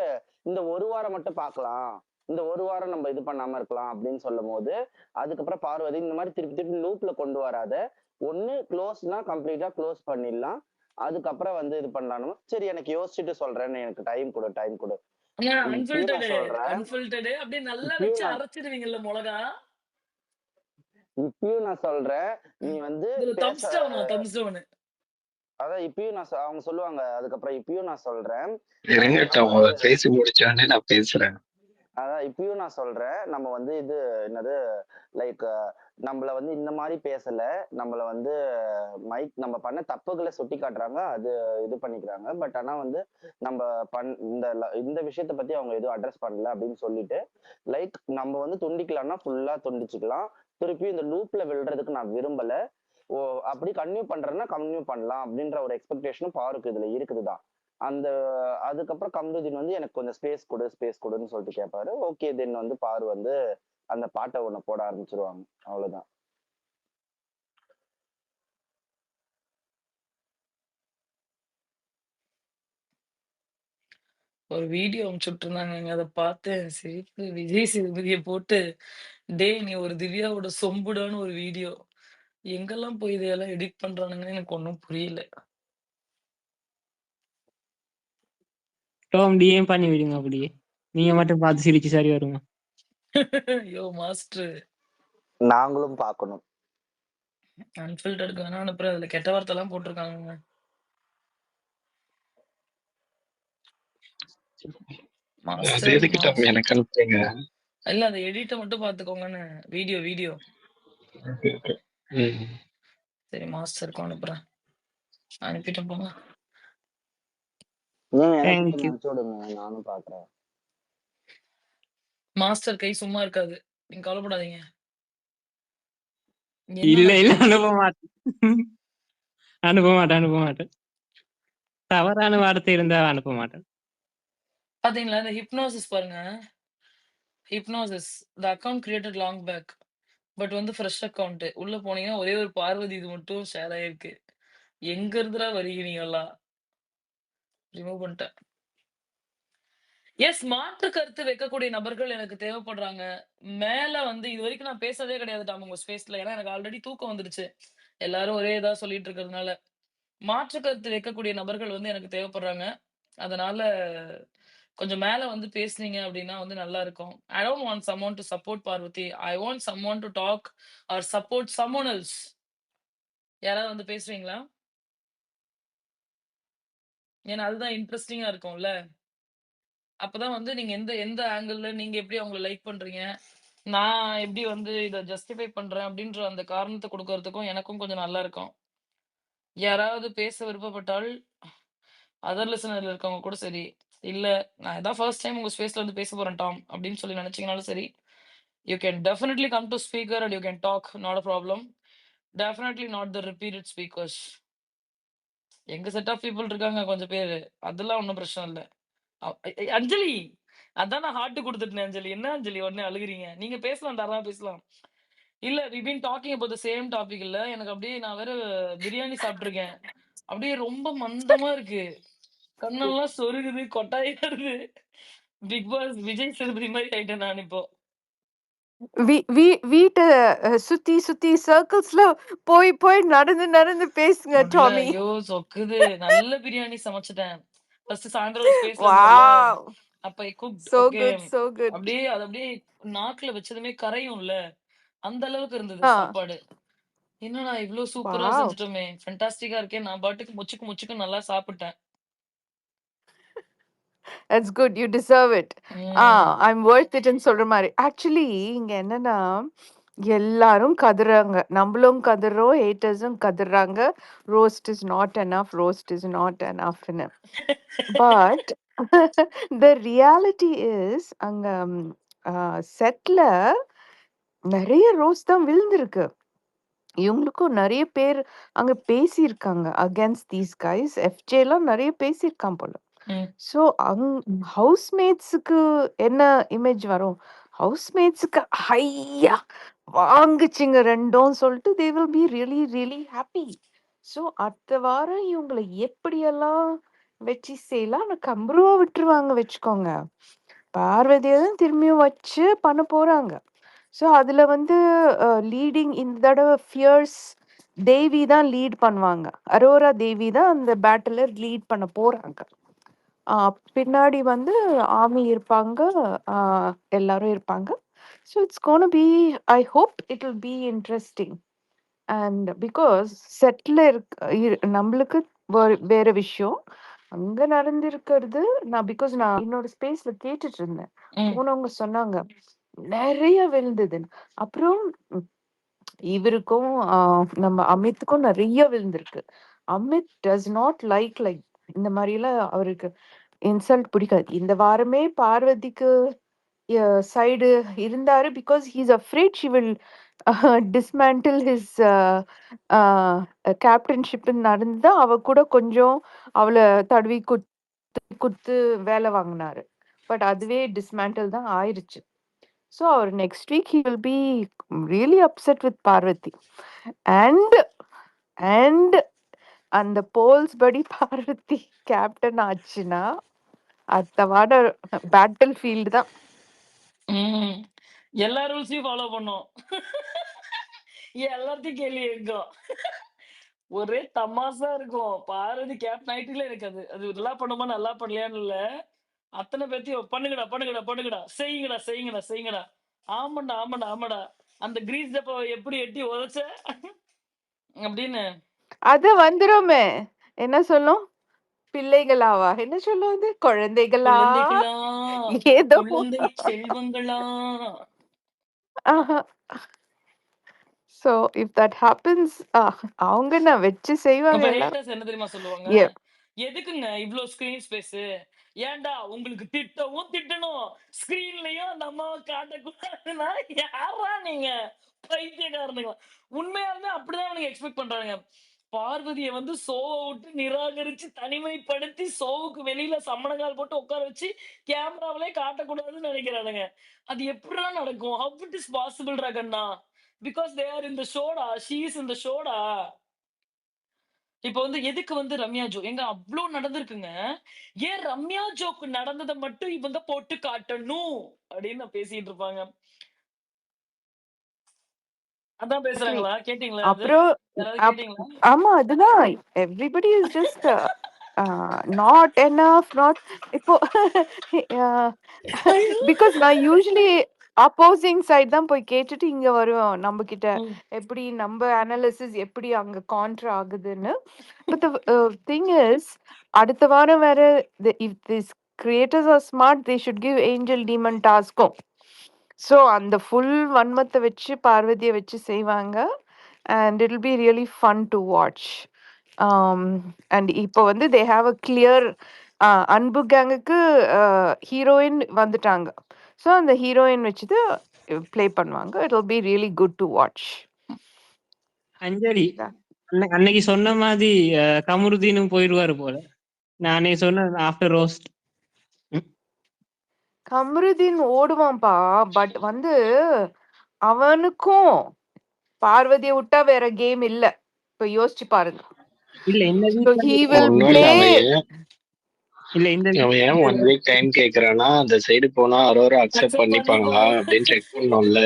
இந்த ஒரு வாரம் மட்டும் பார்க்கலாம், இந்த ஒரு வாரம் நம்ம இது பண்ணாம இருக்கலாம் அப்படின்னு சொல்லும் போது அதுக்கப்புறம் பார்வதி இந்த மாதிரி திருப்பி திருப்பி லூப்ல கொண்டு வராத, ஒண்ணு க்ளோஸ்னா கம்ப்ளீட்டா க்ளோஸ் பண்ணிடலாம், அதுக்கப்புறம் வந்து இது பண்ணலாம்னு. சரி எனக்கு யோசிச்சுட்டு சொல்றேன்னு, எனக்கு டைம் கொடு இப்பயும் நான் சொல்றேன். அன்ஃபில்டர்டு அப்படியே நல்லா இப்பயும் வச்சு நான் அரைச்சிடுவீங்கல்ல மிளகா. இப்பயும் நான் சொல்றேன் நீ வந்து இதுல பேச தம்ஸ் டவுன். அதான் இப்பயும் நான் அவங்க சொல்லுவாங்க. அதுக்கப்புறம் இப்பயும் நான் சொல்றேன் இருங்க நம்ம டாம், வந்து பேசி முடிச்சோடனே நான் பேசுறேன். அதான் இப்பயும் நான் சொல்றேன் நம்ம வந்து இது என்னது லைக் நம்மள வந்து இந்த மாதிரி பேசல, நம்மள வந்து நம்ம பண்ண தப்புகளை சுட்டி காட்டுறாங்க, அது இது பண்ணிக்கிறாங்க. பட் ஆனா வந்து நம்ம இந்த விஷயத்த பத்தி அவங்க எதுவும் அட்ரஸ் பண்ணல அப்படின்னு சொல்லிட்டு லைக் நம்ம வந்து துண்டிக்கலாம்னா ஃபுல்லா துண்டிச்சுக்கலாம், திருப்பி இந்த லூப்ல விழுறதுக்கு நான் விரும்பல, ஓ அப்படி கன்டினியூ பண்றேன்னா கன்டினியூ பண்ணலாம் அப்படின்ற ஒரு எக்ஸ்பெக்டேஷனும் பாருக்கு இதுல இருக்குதுதான். அந்த அதுக்கப்புறம் கம்ருதீன் வந்து எனக்கு கொஞ்சம் ஸ்பேஸ் கொடுன்னு சொல்லிட்டு கேட்பாரு. ஓகே தென் வந்து பாரு வந்து அந்த பாட்டை ஒண்ணு போட ஆரம்பிச்சிருவாங்க. அவ்வளவுதான். ஒரு வீடியோ அனுப்பிச்சுட்டு இருந்தாங்க, அதை பார்த்தேன். சிரிப்பு விஜய் சேதுபதியை போட்டு டேய் நீ ஒரு திவ்யாவோட சொம்புடான்னு ஒரு வீடியோ. எங்கெல்லாம் போய் இதெல்லாம் எடிட் பண்றானுங்கன்னு எனக்கு ஒன்றும் புரியல. டாம் டிஎம் பண்ணி விடுங்க அப்படியே, நீங்க மட்டும் பார்த்து சிரிச்சு சரி வருங்க. ஐயோ மாஸ்டர், நாங்களும் பார்க்கணும். அன்ஃபில்டர்டுக்கு வேணா அனுப்புறேன். அதுல கெட்ட வார்த்தை எல்லாம் போட்டிருக்காங்க. அது எதுக்கு டாம் எனக்கு அனுப்புறீங்க? இல்ல அந்த எடிட்டை மட்டும் பாத்துக்கோங்கன்னு. வீடியோ சரி மாஸ்டருக்கும் அனுப்புறேன். அனுப்பிட்டு போங்க. Thank you. அனுப்பிச்சு விடுங்க, நானும் பாக்குறேன். மாஸ்டர் கை சும்மா இருக்காது, நீங்க கவலைப்படாதீங்க. இல்ல அனுப்ப மாட்டேன். தவறான வார்த்தை இருந்தா அனுப்ப மாட்டேன். பாத்தீங்களா இந்த ஹிப்னோசிஸ் பாருங்க. Hypnosis the account created long back, but வந்து ஃப்ரெஷ் அக்கவுண்ட் உள்ள போனீங்கன்னா ஒரே ஒரு பார்வதி இது மட்டும் ஷேர் ஆயிருக்கு. எங்க இருந்துடா வரீங்க நீங்க எல்லாம்? ரிமூவ் பண்ணிட்டேன். எஸ், மாற்று கருத்து வைக்கக்கூடிய நபர்கள் எனக்கு தேவைப்படுறாங்க. மேல வந்து இது வரைக்கும் நான் பேசுறதே கிடையாது டாம் உங்க ஸ்பேஸ்ல. ஏன்னா எனக்கு ஆல்ரெடி தூக்கம் வந்துருச்சு, எல்லாரும் ஒரே இதா சொல்லிட்டு இருக்கிறதுனால. மாற்று கருத்து வைக்கக்கூடிய நபர்கள் வந்து எனக்கு தேவைப்படுறாங்க. அதனால கொஞ்சம் மேல வந்து பேசுனீங்க அப்படின்னா வந்து நல்லா இருக்கும். I don't want someone to support Parvathi. I want someone to talk or support someone else. யாராவது வந்து பேசுவீங்களா? ஏன்னா அதுதான் இன்ட்ரெஸ்டிங்கா இருக்கும்ல. அப்பதான் வந்து நீங்க எந்த ஆங்கிள் நீங்க எப்படி அவங்கள லைக் பண்றீங்க, நான் எப்படி வந்து இத ஜஸ்டிஃபை பண்றேன் அப்படின்ற அந்த காரணத்தை கொடுக்கறதுக்கும் எனக்கும் கொஞ்சம் நல்லா இருக்கும். யாராவது பேச விருப்பப்பட்டால் அதர் லிசனர்ல இருக்கவங்க கூட சரி, இல்ல நான் இதான் ஃபர்ஸ்ட் டைம் உங்க ஸ்பேஸ்ல வந்து பேச போறேன் டாம் அப்படின்னு சொல்லி நினைச்சீங்கனாலும் சரி, you can definitely come to speaker and you can talk, not a problem. Definitely not the repeated speakers. எங்க செட் ஆஃப் பீப்புள் இருக்காங்க கொஞ்சம் பேரு, அதெல்லாம் ஒன்றும் பிரச்சனை இல்லை. அஞ்சலி, அதான் நான் ஹார்ட் கொடுத்துட்டேன். அஞ்சலி என்ன அஞ்சலி உடனே அழுகுறீங்க? நீங்க பேசலாம், தாராளமா பேசலாம். இல்ல we been talking about the same topic. இல்ல எனக்கு அப்படியே நான் வேற பிரியாணி சாப்பிட்டிருக்கேன், அப்படியே ரொம்ப மந்தமா இருக்கு, கண்ணெல்லாம் சொருகுது, கொட்டாயா வருது. பிக் பாஸ் விஜய் சேதுபதி மாதிரி ஆயிட்டேன் நான் இப்போ. வீட்ட சுத்தி சுத்தி சர்க்கிள்ஸ்ல போய் நடந்து பேசுங்க முடியல, டாமி. ஐயோ சொக்குது. நல்ல பிரியாணி சமைச்சிட்டேன். ஃபர்ஸ்ட் சாயந்தரம் ஸ்பேஸ்ல இருந்தோம்ல, வாவ். அப்ப I cooked. So okay. good, so good. அப்படியே நாக்குல வச்சதுமே கரையும்ல. அந்த அளவுக்கு இருந்தது Ah, சாப்பாடு. என்னடா இவ்ளோ சூப்பரா wow. செஞ்சுட்டோமே! ஃபேன்டாஸ்டிக்கா இருக்கே! நான் பாட்டுக்கு முச்சுக்கு நல்லா சாப்பிட்டேன். That's good. You deserve it. ம். I'm worth it ன்னு சொல்ற மாரி. Actually, இங்க என்னன்னா, எல்லாரும் கதறாங்க. நம்மளும் கதறோம், ஹேட்டர்ஸும் கதறாங்க. Roast is not enough, roast is not enough ன்னு. But the reality is, அங்க செட்ல நெறைய ரோஸ்ட் தான் விழுந்திருக்கு. இவங்களுக்கும் நெறைய பேர் அங்க பேசியிருக்காங்க. Against these guys. எஃப்ஜேலாம் நெறைய பேசியிருக்கான் போல. ம். ஸோ ஹவுஸ்மேட்ஸுக்கு என்ன இமேஜ் வரும்? ஹவுஸ்மேட்ஸுக்கு ஹையா வாங்குச்சுங்க 2ம் சொல்லிட்டு they will be really really happy. So அடுத்த வாரம் இவங்கள எப்படியெல்லாம் வச்சு செய்யலாம், ஆனா கம்பருவா விட்டுருவாங்க வச்சுக்கோங்க. பார்வதியை தான் திரும்பியும் வச்சு பண்ண போறாங்க. ஸோ அதுல வந்து லீடிங் இந்த தடவை ஃபியர்ஸ் தேவி தான் லீட் பண்ணுவாங்க. அரோரா தேவி தான் அந்த பேட்டில லீட் பண்ண போறாங்க. பின்னாடி வந்து ஆர்மி இருப்பாங்க, எல்லாரும் இருப்பாங்க. So it's gonna be, I hope it will be interesting. And because settle நம்மளுக்கு வேற விஷயம் அங்க நடந்திருக்கிறது. நான் என்னோட ஸ்பேஸ்ல கேட்டுட்டு இருந்தேன். ம். போனவங்க சொன்னாங்க நிறைய விழுந்ததுன்னு. அப்புறம் இவருக்கும் நம்ம அமித்துக்கும் நிறைய விழுந்திருக்கு. அமித் டஸ் நாட் லைக் இந்த மாதிரி எல்லாம் அவருக்கு இன்சல்ட் பிடிக்காது. இந்த வாரமே பார்வதிக்கு சைடு இருந்தாரு. Because he's afraid she will dismantle his captainship நடந்து அவ கூட கொஞ்சம் அவளை தடவி குத்து வேலை வாங்கினாரு. பட் அதுவே டிஸ்மேண்டில் தான் ஆயிருச்சு. ஸோ அவர் next week he will be really upset with Parvathi. And and அந்த போல்ஸ் படி பார்வதி கேப்டன் ஆச்சுன்னா அடுத்த வாரம் பேட்டில் ஃபீல்டு தான். ம். எல்லா ரூல்ஸையும் ஃபாலோ பண்ணோம். எல்லாத்தையும் கேள்வி கேட்கும். ஒரே தமாஷா இருக்கும். பார்வதி கேப்டன் ஆயிட்டுல எனக்கு அது நல்லா பண்ணுமா நல்லா பண்ணலையான்னு இல்ல. அத்தனை பேத்தையும் பண்ணுங்கடா, செய்யுங்கடா. ஆமாண்டா. அந்த கிரீஸ் டப்பா எப்படி எட்டி உதைச்ச அப்படின்னு. அது வந்துருமே. என்ன சொல்லும்? பிள்ளைகளாவா? என்ன சொல்லும் அது? குழந்தைகளா? குழந்தைகளா, ஏதோ குழந்தை செல்வங்களா. ஸோ இஃப் தட் ஹேப்பன்ஸ் அவங்க நான் வச்சு செய்வாங்க அப்ப எல்லாரும். ஹேட்டர்ஸ் என்ன தெரியுமா சொல்லுவாங்க? Yeah. எதுக்குங்க இவ்ளோ ஸ்கிரீன் ஸ்பேஸ்? ஏன்டா உங்களுக்கு திட்டணும், ஸ்கிரீன்லயும் அந்த அம்மாவை காட்டக்கூடாதுன்னா யாரா நீங்க? பைத்தியக்காரனுங்களா? உண்மையாலுமே அப்படிதான் அவனுங்க எக்ஸ்பெக்ட் பண்றானுங்க. பார்வதியை வந்து சோவை விட்டு நிராகரிச்சு தனிமைப்படுத்தி சோவுக்கு வெளியில சம்மணங்கால் போட்டு உட்கார வச்சு கேமராவிலே காட்டக்கூடாதுன்னு நினைக்கிறானுங்க. அது எப்படிலாம் நடக்கும்? ஹவ் இட் இஸ் பாசிபிள் ரகண்ணா? Because they are in the ஷோடா, ஷீ இஸ் இன் த ஷோடா. இப்ப வந்து எதுக்கு வந்து ரம்யா ஜோ எங்க அவ்ளோ நடந்திருக்குங்க. ஏன் ரம்யா ஜோக்கு நடந்ததை மட்டும் இவங்க போட்டு காட்டணும் அப்படின்னு நான் பேசிட்டு இருப்பாங்க. அதான் பேசுறாங்களா? கேட்டீங்களா? அது அப்புறம் யாராவது கேட்டீங்களா? ஆமா அதுதான் everybody is just not enough not. இப்போ பிகாஸ் நான் யூஸ்வலி அப்போசிங் சைட் தான் போய் கேட்டுட்டு இங்க வருவோம் நம்ம கிட்ட எப்படி நம்ம அனாலிசிஸ் எப்படி அங்க கான்ட்ரா ஆகுதுன்னு. பட் திங் இஸ் அடுத்த வாரம் வேற if this creators are smart they should give angel demon டாஸ்க்கும். ஸோ அந்த ஃபுல் வன்மத்தை வச்சு பார்வதியை வச்சு செய்வாங்க. And it will be really fun to watch. And இப்போ வந்து they have a clear Anbu கேங்குக்கு ஹீரோயின் வந்துட்டாங்க. ஸோ அந்த ஹீரோயின் வச்சுட்டு ப்ளே பண்ணுவாங்க. It will be really good to watch. Anjali அன்னைக்கு சொன்ன மாதிரி கமருதீனும் போயிடுவாரு போல. நானே சொன்னேன் ஆஃப்டர் ரோஸ்ட். கமருதீன் ஓடுவான்ப்பா. பட் வந்து அவனுக்கும் பார்வதியை விட்டா வேற கேம் இல்ல. இப்ப யோசிச்சு பாருங்க. இல்ல இந்த So he will ஒண்ணும் இல்ல, play. இல்ல இந்த அவன் ஏன் 1 வீக் டைம் கேக்குறான்னா அந்த சைடு போனா அரோரா அக்செப்ட் பண்ணிப்பாங்களா அப்படின்னு செக் பண்ணோம்ல.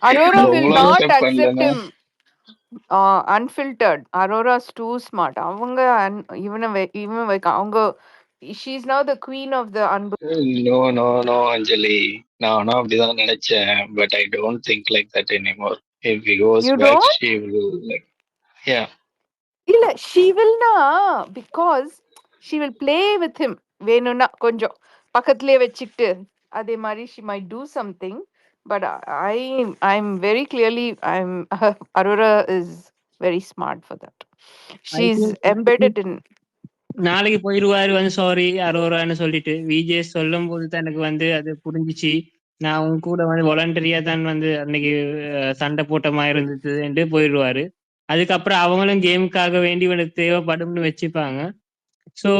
Aurora will அவங்களும் not accept accept பண்ணலன்னா him unfiltered. Aurora's too smart. அவங்க இவன் அவங்க she's now the queen of the Anbu. No Anjali. நானும் அப்படிதான் நினைச்சேன். But I don't think like that anymore. If he goes You back don't? She will like ya. இல்ல she will na, because she will play with him. வேணும்னா கொஞ்சம் பக்கத்துலயே வச்சுக்கிட்டு அதே மாதிரி she might do something, but I'm very clearly Aurora is very smart for that. I She's think embedded in. நாளைக்கு போயிருவாரு வந்து சாரி அரோரான்னு சொல்லிட்டு. விஜய் சொல்லும் போது தான் எனக்கு வந்து அது புரிஞ்சிச்சு. நான் உன் கூட வந்து வாலண்டரியா தான் வந்து அன்னைக்கு சண்டை போட்ட மாதிரி இருந்ததுன்ட்டு போயிடுவாரு. அதுக்கப்புறம் அவங்களும் கேமுக்காக வேண்டி இவனுக்கு தேவைப்படும்னு வச்சுப்பாங்க. ஸோ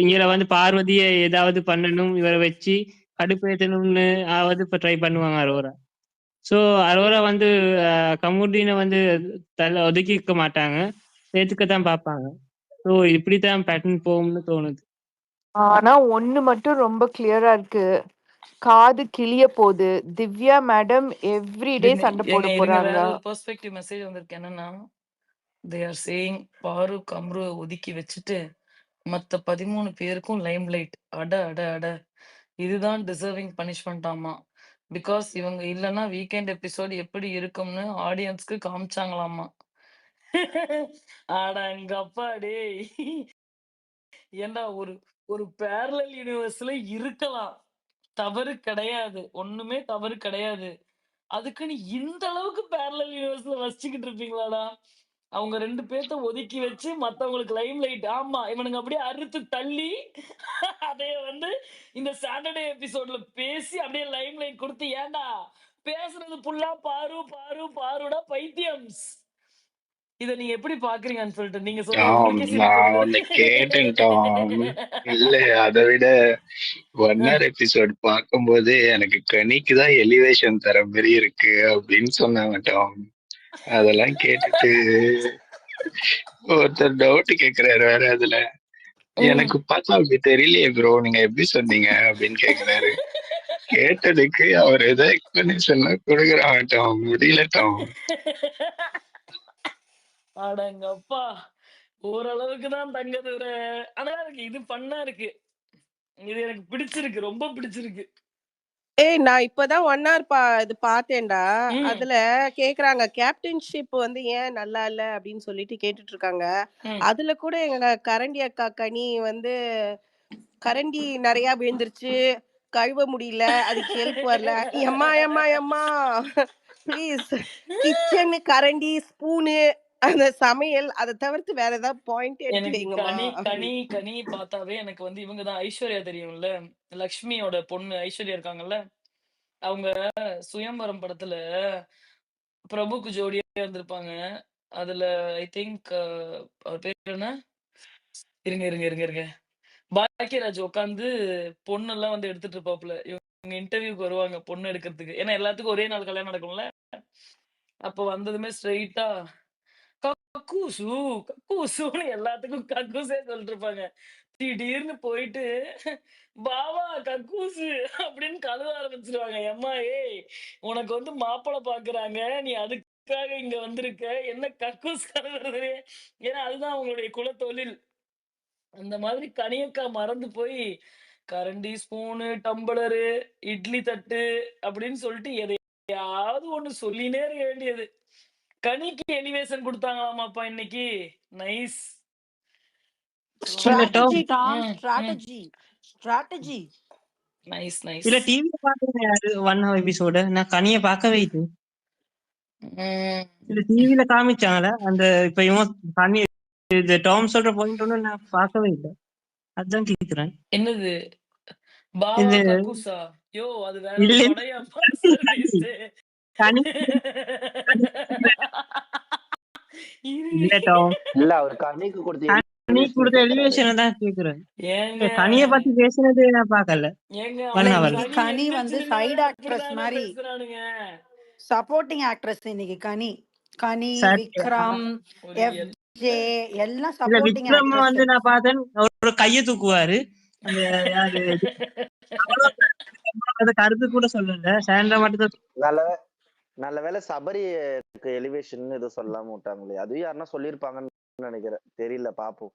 இங்க வந்து பார்வதியை ஏதாவது பண்ணணும், இவரை வச்சு கடுப்பேற்றணும்னு ஆவது இப்ப ட்ரை பண்ணுவாங்க அரோரா. ஸோ அரோரா வந்து கமுடினை வந்து ஒதுக்கிக்க மாட்டாங்க, சேர்த்துக்கத்தான் பார்ப்பாங்க. ஸோ இப்படித்தான் பேட்டர்ன் போகும்னு தோணுது. ஆனா ஒண்ணு மட்டும் ரொம்ப கிளியரா இருக்கு, காது கிளிய போகுது. திவ்யா மேடம் எவ்ரிடே சண்டை போட இருங்க போறாங்க. வேற ஒரு பெர்ஸ்பெக்டிவ் மெசேஜ் வந்திருக்கு. என்னன்னா தே ஆர் சேயிங் பாரு கம்ரு ஒதுக்கி வச்சுட்டு மத்த 13 பேருக்கும் லைம் லைட். அட அட அட இதுதான் டிசர்விங் பனிஷ்மெண்ட் ஆமா. பிகாஸ் இவங்க இல்லைன்னா வீக்கெண்ட் எபிசோட் எப்படி இருக்கும்னு ஆடியன்ஸ்க்கு காமிச்சாங்களாமா. ஆடா எங்க அப்பா டேய், ஏண்டா ஒரு ஒரு பேரலல் யூனிவர்ஸ்ல இருக்கலாம், தவறு கிடையாது, ஒண்ணுமே தவறு கிடையாது. அதுக்குன்னு இந்த அளவுக்கு பேரலல் யூனிவர்ஸ்ல வச்சுக்கிட்டு இருப்பீங்களாடா? அவங்க 2 பேத்த ஒதுக்கி வச்சு மத்தவங்களுக்கு லைம் லைட். ஆமா, இவனுங்க அப்படியே அறுத்து தள்ளி அதைய வந்து இந்த சாட்டர்டே எபிசோட்ல பேசி அப்படியே லைம் லைட் கொடுத்து, ஏன்டா பேசுறது ஃபுல்லா பாரு பாரு பாருடா பைத்தியம்ஸ். இத நீங்க எப்படி பாக்குறீங்கன்னு சொல்லிட்டு நீங்க சொல்லுங்க, உங்களுக்கே சிரிப்பு நான் வருது. ஒன்னு கேட்டுட்டோம். இல்ல அதை விட 1 hour எபிசோட் பார்க்கும்போது எனக்கு கனிக்கு தான் எலிவேஷன் தர மாதிரி இருக்கு அப்படின்னு சொன்னாங்க டாம். அதெல்லாம் கேட்டுட்டு ஒருத்தர் டவுட் கேக்குறாரு வேற அதுல. எனக்கு பார்த்தா அப்படி தெரியலையே ப்ரோ, நீங்க எப்படி சொன்னீங்க அப்படின்னு கேக்குறாரு. கேட்டதுக்கு அவர் ஏதோ எக்ஸ்பிளனேஷன் கொடுக்குறாங்க டாம். முடியல டாம். அடங்கப்பா, ஓரளவுக்கு தான் தங்க தவிர. ஆனா இருக்கு, இது பண்ணா இருக்கு, இது எனக்கு பிடிச்சிருக்கு, ரொம்ப பிடிச்சிருக்கு. ஏய் நான் இப்பதான் 1 hour இது பார்த்தேன்டா. அதுல கேக்குறாங்க கேப்டன்ஷிப் வந்து ஏன் நல்லா இல்ல அப்படின்னு சொல்லிட்டு கேட்டுட்டு இருக்காங்க. அதுல கூட எங்க கரண்டி அக்கா கனி வந்து கரண்டி நிறைய விழுந்துருச்சு, கழுவ முடியல, அதுக்கு ஹெல்ப் வரல. எம்மா எம்மா எம்மா ப்ளீஸ், கிச்சன் கரண்டி ஸ்பூனு அந்த சமையல் அதை தவிர்த்து வேற ஏதாவது பாயிண்ட் எடுத்து எனக்கு வைங்கம்மா கனி கனி அப்படின்னு. கனி பார்த்தாவே எனக்கு வந்து இவங்க தான் ஐஸ்வர்யா தெரியும்ல, லக்ஷ்மியோட பொண்ணு ஐஸ்வர்யா இருக்காங்கல்ல, அவங்க சுயம்பரம் படத்துல பிரபுக்கு ஜோடியா இருந்திருப்பாங்க. அதுல ஐ திங்க் அவர் பேர் என்ன, இருங்க இருங்க இருங்க இருங்க பாக்கியராஜ் உட்காந்து பொண்ணெல்லாம் வந்து எடுத்துட்டு இருப்பாப்புல. இவங்க இன்டர்வியூக்கு வருவாங்க பொண்ணு எடுக்கிறதுக்கு, ஏன்னா எல்லாத்துக்கும் ஒரே நாள் கல்யாணம் நடக்கும்ல. அப்ப வந்ததுமே ஸ்ட்ரெயிட்டா கக்கூசு கக்கூசுன்னு எல்லாத்துக்கும் கக்கூசே சொல்லிட்டு இருப்பாங்க. திடீர்னு போயிட்டு பாவா கக்கூசு அப்படின்னு கழுவ ஆரம்பிச்சிருவாங்க. எம்மா ஏய், உனக்கு வந்து மாப்பிள்ளை பாக்குறாங்க, நீ அதுக்காக இங்க வந்திருக்க, என்ன கக்கூஸ் கழுவுறது? ஏன்னா அதுதான் அவங்களுடைய குலத்தொழில். அந்த மாதிரி கனியக்கா மறந்து போய் கரண்டி ஸ்பூனு டம்ளரு இட்லி தட்டு அப்படின்னு சொல்லிட்டு எதையாவது ஒண்ணு சொல்லினே இருக்க வேண்டியது. கனிக்கு எலிவேஷன் கொடுத்தாங்களாமாப்பா இன்னைக்கு. நைஸ். இல்ல Tom, strategy Tom, strategy strategy. Nice nice. இல்ல டிவில பாக்குறேன் யாரு 1 hour எபிசோட, நான் கனிய பார்க்கவே இல்லை. இல்ல டிவில காமிச்சாங்கல்ல அந்த, இப்ப இவன் கனி இது டாம் சொல்ற பாயிண்ட் ஒண்ணு நான் பார்க்கவே இல்லை. அதான் கேக்குறேன். என்னது பாவா இது கக்கூசா? யோ அது வேற ஒரு இல்ல படையா மாஸ்டர் பீஸ்ட். கனி இல்ல டாம், இல்ல அவர் கனிக்கு கொடுத்த கனி எலிவேஷன் கொடுத்த கேக்குறாரு. எலிவேஷனை தான் கேக்குறேன். ஏங்க கனிய பத்தி பேசுனதே நான் பார்க்கல ஏங்க 1 இல்ல hour. இன்னைக்கு கனி வந்து சைடு ஆக்ட்ரஸ் மாதிரி பேசுறானுங்க. சப்போர்ட்டிங் ஆக்ட்ரஸ் இன்னைக்கு கனி. கனி, சரி. விக்ரம், ஒரு எஃப்ஜே எல்லாம் இல்ல சப்போர்ட்டிங் விக்ரம் ஆக்ட்ரஸ். வந்து நான் பார்த்தேன் ஒரு கைய தூக்குவாரு. அந்த யாரு அது கருத்து கூட சொல்லல, சாண்ட்ரா மட்டும் தான். நல்ல வேளை சபரிக்கு எலிவேஷன் ஏதோ சொல்லாம விட்டாங்களே. அதுவும் யாருன்னா சொல்லியிருப்பாங்கன்னு நினைக்கிறேன், தெரியல, பாப்போம்.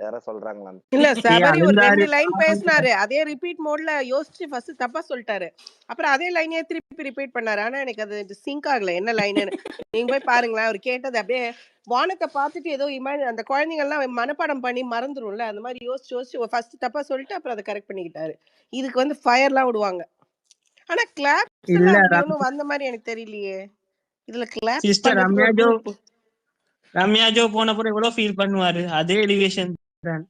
யாரா சொல்றாங்களான்னு. இல்ல சபரி ஒரு அழுந்தாரு 2 லைன் பேசினாரு. அதே ரிப்பீட் மோட்ல யோசிச்சு ஃபர்ஸ்ட் தப்பா சொல்லிட்டாரு. அப்புறம் அதே லைனே திருப்பி ரிப்பீட் பண்ணாரு. ஆனா எனக்கு அது சிங்க் ஆகல என்ன லைனுன்னு. நீங்க போய் பாருங்களேன். அவர் கேட்டது அப்படியே வானத்தை பார்த்துட்டு ஏதோ அந்த குழந்தைங்க எல்லாம் மனப்பாடம் பண்ணி மறந்துரும்ல அந்த மாதிரி யோசிச்சு ஃபர்ஸ்ட் தப்பா சொல்லிட்டு அப்புறம் அதை கரெக்ட் பண்ணிக்கிட்டாரு. இதுக்கு வந்து ஃபயர்லாம் விடுவாங்க. ஆனா கிளாப்ஸ் இல்ல எல்லாம் அப்படி ஒன்றும் வந்த மாதிரி எனக்கு தெரியலையே. இதுல கிளாப்ஸ் சிஸ்டர் பண்றதுக்கு ஒரு குரூப். ரம்யா ஜோ போன அப்புறம் எவ்வளவு ஃபீல் பண்ணுவாரு, அதே எலிவேஷன் தான்.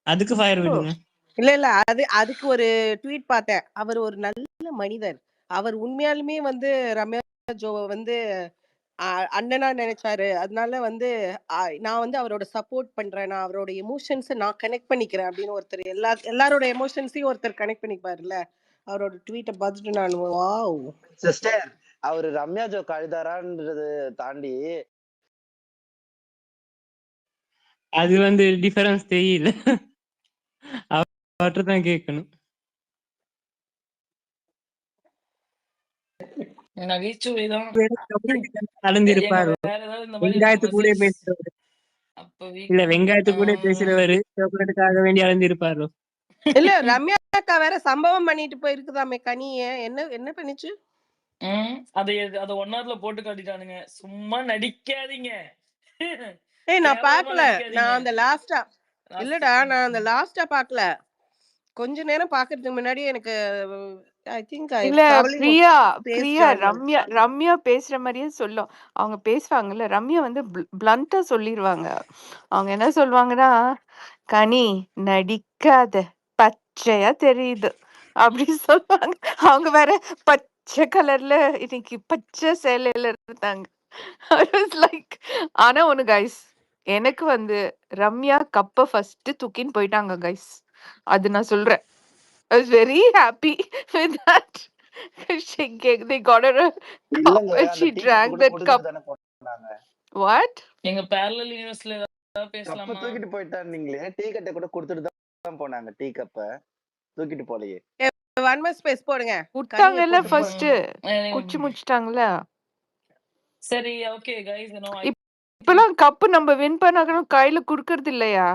அதுக்கு ஃபயர் விடுங்க. இல்ல அதுக்கு ஒரு ட்வீட் பார்த்தேன். அவர் ஒரு நல்ல மனிதர். அவர் உண்மையாலுமே வந்து ரம்யா ஜோவை வந்து அண்ணனா நினைச்சாரு. அதனால வந்து நான் வந்து அவரோட சப்போர்ட் பண்றேன். நான் அவரோட எமோஷன்ஸை நான் கனெக்ட் பண்ணிக்கிறேன் அப்படின்னு ஒருத்தர் எல்லாரோட எமோஷன்ஸையும் ஒருத்தர் கனெக்ட் பண்ணிப்பாருல்ல. அவரோட ட்வீட்டை பார்த்துட்டு நான் வாவ். சிஸ்டர் அவரு ரம்யா ஜோ கழுதாரான்றது தாண்டி அது வந்து டிஃபரன்ஸ் தெரியல. அவர்கிட்ட தான் கேட்கணும். நகைச்சுவை தான். கலந்திருப்பாரு. வேற ஏதாவது இந்த மாதிரி வெங்காயத்து கூட பேசுறவரு இல்ல, வெங்காயத்து கூட பேசுறவரு சாக்லேட்டுக்காக வேண்டி அலைஞ்சிருப்பாரு. இல்ல ரம்யா அக்கா வேற சம்பவம் பண்ணிட்டு போயிருக்குதாமே கனிய. என்ன என்ன பண்ணிச்சு? அதை 1 hourல போட்டு காட்டிட்டானுங்க. சும்மா நடிக்காதீங்க. நான் பாக்கல. நான் அந்த லாஸ்டா இல்லடா நான் அந்த லாஸ்டா பாக்கல. கொஞ்ச நேரம் பாக்குறதுக்கு முன்னாடி எனக்கு ஐ திங்க் இல்ல பிரியா ரம்யா பேசுற மாதிரியே சொல்லும். அவங்க பேசுவாங்கல்ல, ரம்யா வந்து பிளண்டா சொல்லிடுவாங்க. அவங்க என்ன சொல்லுவாங்கன்னா, கனி நடிக்காத, பச்சையா தெரியுது அப்படி சொல்லுவாங்க. அவங்க வேற பச்சை கலர்ல இன்னைக்கு பச்சை சேலையில இருந்தாங்க. லைக் ஆனா ஒண்ணு கைஸ், எனக்கு வந்து ரம்யா கப்ப ஃபர்ஸ்ட் தூக்கின்னு போயிட்டாங்க கைஸ். அது நான் சொல்றேன். I was very happy with that. They got her a cup இல்லங்க and அந்த she டீ கப் drank கூட that கொடுத்துட்டு cup. தானே போனாங்க. What? எங்க parallel universeல ஏதாவது கப்ப பேசலாமா? தூக்கிட்டு போயிட்டாருங்களே, டீ கட்டை கூட கொடுத்துட்டு தான் போனாங்க. டீ கப்ப தூக்கிட்டு போலையே. ஒன் மோர் ஸ்பேஸ் போடுங்க. விட்டாங்கல்ல ஃபர்ஸ்ட், குச்சி முடிச்சிட்டாங்கல்ல. சரி ஓகே கைஸ், இப்பலாம் கப் நம்ம வின் பண்ணாக்கணும் கையில குடுக்கறது இல்லையா?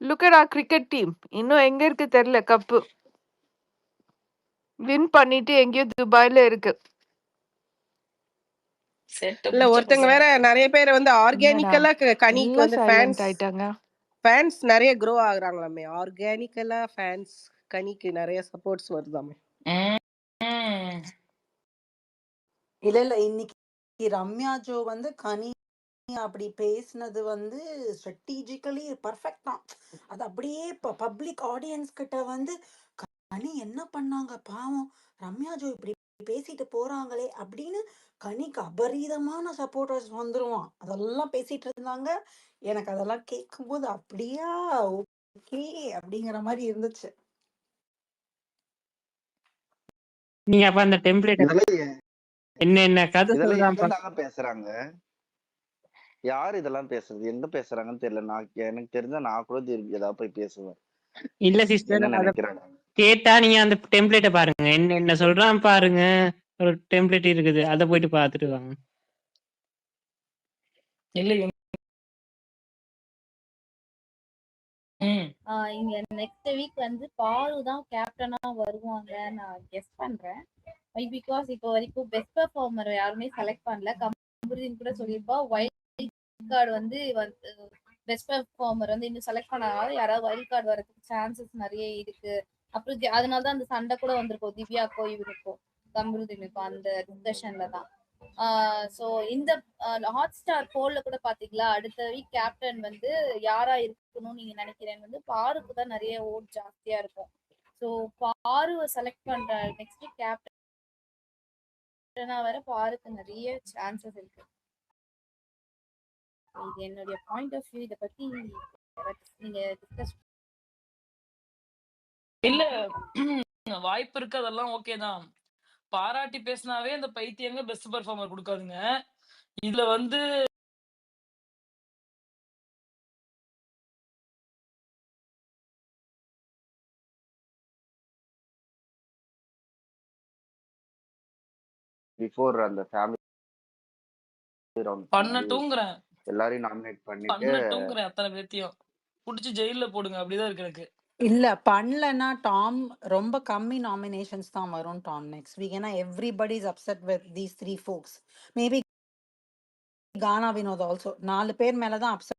Look at our cricket team. இன்னும் எங்க இருக்கு தெரியல கப்பு. வின் பண்ணிட்டு எங்கேயோ துபாய்ல இருக்கு. இல்ல ஒருத்தங்க வேற நிறைய பேர் வந்து ஆர்கானிக்கலா கனிக்கு வந்து ஃபேன்ஸ் ஆயிட்டாங்க. ஃபேன்ஸ் நிறைய க்ரோ ஆகுறாங்களாமே. ஆர்கானிக்கலா ஃபேன்ஸ் கனிக்கு நிறைய சப்போர்ட்ஸ் வருதாமே. இல்ல இன்னைக்கு ரம்யா ஜோ வந்து கனி அப்படி பேசினது வந்து ஸ்ட்ராட்டஜிக்கலி பர்ஃபெக்ட் தான். அது அப்படியே பப்ளிக் ஆடியன்ஸ் கிட்ட வந்து கனி என்ன பண்ணாங்க பாவம், ரம்யா ஜோ இப்படி பேசிட்டு போறாங்களே அப்படின்னு கனிக்கு அபரீதமான சப்போர்ட்டர்ஸ் வந்துருவான். அதெல்லாம் பேசிட்டு இருந்தாங்க. எனக்கு அதெல்லாம் கேட்கும்போது அப்படியா ஓகே அப்படிங்கிற மாதிரி இருந்துச்சு. நீங்க அப்ப அந்த டெம்ப்ளேட் என்ன கதை சொல்றாங்க பேசுறாங்க. யார் இதெல்லாம் பேசுறது, எங்க பேசுறாங்கன்னு தெரியல. எனக்கு தெரிஞ்சா நான் கூட ஏதாவது போய் பேசுவேன். இல்ல சிஸ்டர், கேட்டா நீங்க அந்த டெம்ப்ளேட்டை பாருங்க, என்ன சொல்றான் பாருங்க. ஒரு டெம்ப்ளேட் இருக்குது, அதை போயிட்டு பாத்துட்டு வாங்க. இல்ல இங்க நெக்ஸ்ட் வீக் வந்து பாரு தான் கேப்டனா வருவாங்க நான் கெஸ் பண்றேன். பிகாஸ் இப்போ வரைக்கும் பெஸ்ட் பெர்ஃபார்மர் யாருமே செலக்ட் பண்ணல. கமருதீன் கூட சொல்லியிருப்பா வைல்ட் கார்டு வந்து பெஸ்ட் பெர்ஃபார்மர் வந்து இன்னும் செலக்ட் பண்ணாத யாராவது வைல்ட் கார்டு வரதுக்கு சான்சஸ் நிறைய இருக்கு. அப்புறம் அதனாலதான் அந்த சண்டை கூட வந்திருக்கும் திவ்யாக்கோ இவருக்கும் கமருதீனுக்கும் அந்த டிஸ்கஷன்ல தான். ஸோ இந்த ஹாட் ஸ்டார் போல்ல கூட பாத்தீங்களா, அடுத்த வீக் கேப்டன் வந்து யாரா இருக்கணும்னு நீங்க நினைக்கிறேன் வந்து பாருக்கு தான் நிறைய ஓட் ஜாஸ்தியா இருக்கும். ஸோ பாருவை செலக்ட் பண்ற நெக்ஸ்ட் வீக் கேப்டனா வர பாருக்கு நிறைய சான்சஸ் இருக்கு. இது என்னுடைய பாயிண்ட் ஆஃப் வியூ. இத பத்தி நீங்க டிஸ்கஸ் இல்ல வாய்ப்பு இருக்கு, அதெல்லாம் ஓகே தான். பாராட்டி பேசினாவே இந்த பைத்தியங்க பெஸ்ட் பெர்ஃபார்மர் கொடுக்காதுங்க. இதுல வந்து பிஃபோர் அந்த ஃபேமிலி ரவுண்ட் பண்ணட்டும்ங்கறேன், எல்லாரையும் நாமினேட் பண்ணிட்டு பண்ணட்டும்ங்கறேன் அத்தனை பேத்தையும். புடிச்சு ஜெயில்ல போடுங்க. அப்படிதான் இருக்கு எனக்கு. இல்ல பண்ணலன்னா டாம் ரொம்ப கம்மி நாமினேஷன்ஸ் தான் வரும் டாம் நெக்ஸ்ட் வீக். ஏன்னா everybody is upset with these 3 folks. Maybe Gana Vinod also 4 பேர் மேல தான் அப்செட்